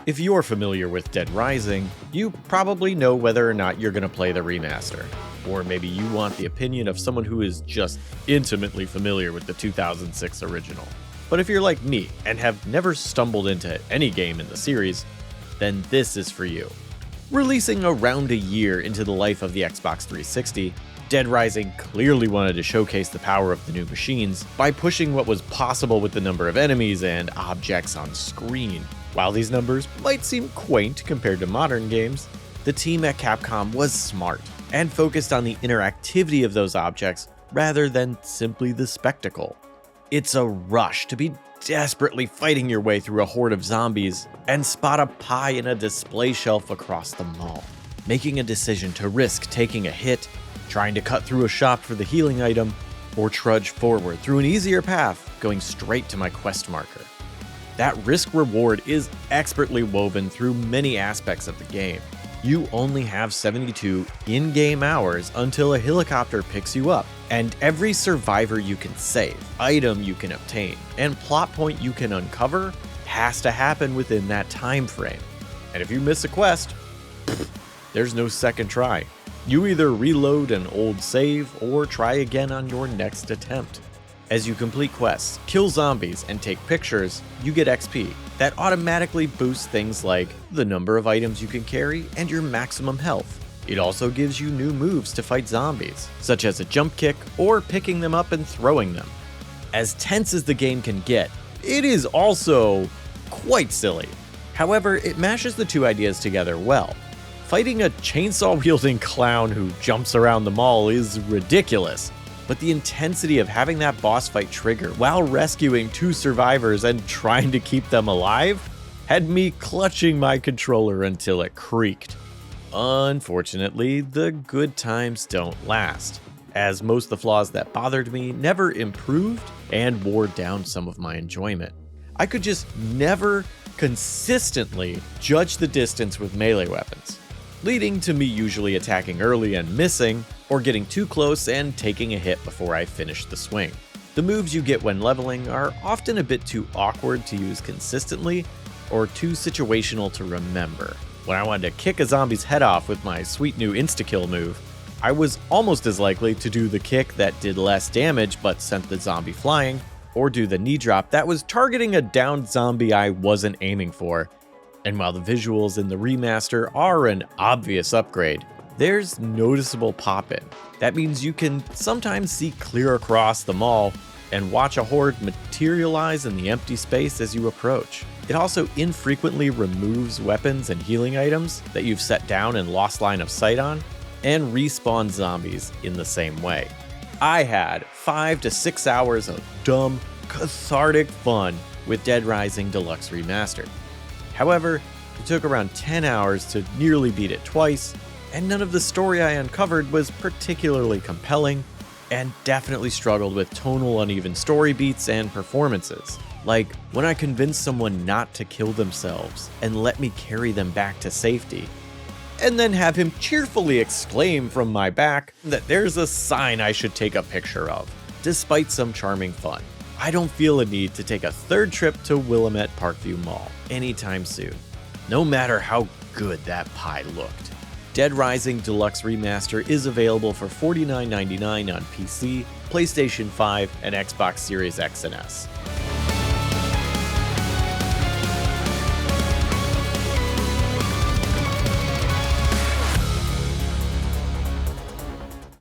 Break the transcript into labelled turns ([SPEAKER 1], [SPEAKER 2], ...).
[SPEAKER 1] If you're familiar with Dead Rising, you probably know whether or not you're going to play the remaster. Or maybe you want the opinion of someone who is just intimately familiar with the 2006 original. But if you're like me and have never stumbled into any game in the series, then this is for you. Releasing around a year into the life of the Xbox 360, Dead Rising clearly wanted to showcase the power of the new machines by pushing what was possible with the number of enemies and objects on screen. While these numbers might seem quaint compared to modern games, the team at Capcom was smart and focused on the interactivity of those objects rather than simply the spectacle. It's a rush to be desperately fighting your way through a horde of zombies and spot a pie in a display shelf across the mall. Making a decision to risk taking a hit, trying to cut through a shop for the healing item, or trudge forward through an easier path going straight to my quest marker. That risk-reward is expertly woven through many aspects of the game. You only have 72 in-game hours until a helicopter picks you up, and every survivor you can save, item you can obtain, and plot point you can uncover has to happen within that time frame. And if you miss a quest, there's no second try. You either reload an old save or try again on your next attempt. As you complete quests, kill zombies, and take pictures, you get XP that automatically boosts things like the number of items you can carry and your maximum health. It also gives you new moves to fight zombies, such as a jump kick or picking them up and throwing them. As tense as the game can get, it is also quite silly. However, it mashes the two ideas together well. Fighting a chainsaw-wielding clown who jumps around the mall is ridiculous, but the intensity of having that boss fight trigger while rescuing two survivors and trying to keep them alive had me clutching my controller until it creaked. Unfortunately, the good times don't last, as most of the flaws that bothered me never improved and wore down some of my enjoyment. I could just never consistently judge the distance with melee weapons, leading to me usually attacking early and missing, or getting too close and taking a hit before I finish the swing. The moves you get when leveling are often a bit too awkward to use consistently, or too situational to remember. When I wanted to kick a zombie's head off with my sweet new insta-kill move, I was almost as likely to do the kick that did less damage but sent the zombie flying, or do the knee drop that was targeting a downed zombie I wasn't aiming for. And while the visuals in the remaster are an obvious upgrade, there's noticeable pop-in. That means you can sometimes see clear across the mall and watch a horde materialize in the empty space as you approach. It also infrequently removes weapons and healing items that you've set down and lost line of sight on, and respawns zombies in the same way. I had 5 to 6 hours of dumb, cathartic fun with Dead Rising Deluxe Remastered. However, it took around 10 hours to nearly beat it twice, and none of the story I uncovered was particularly compelling, and definitely struggled with tonal uneven story beats and performances. Like when I convinced someone not to kill themselves and let me carry them back to safety, and then have him cheerfully exclaim from my back that there's a sign I should take a picture of, despite some charming fun. I don't feel a need to take a third trip to Willamette Parkview Mall anytime soon, no matter how good that pie looked. Dead Rising Deluxe Remaster is available for $49.99 on PC, PlayStation 5, and Xbox Series X and S.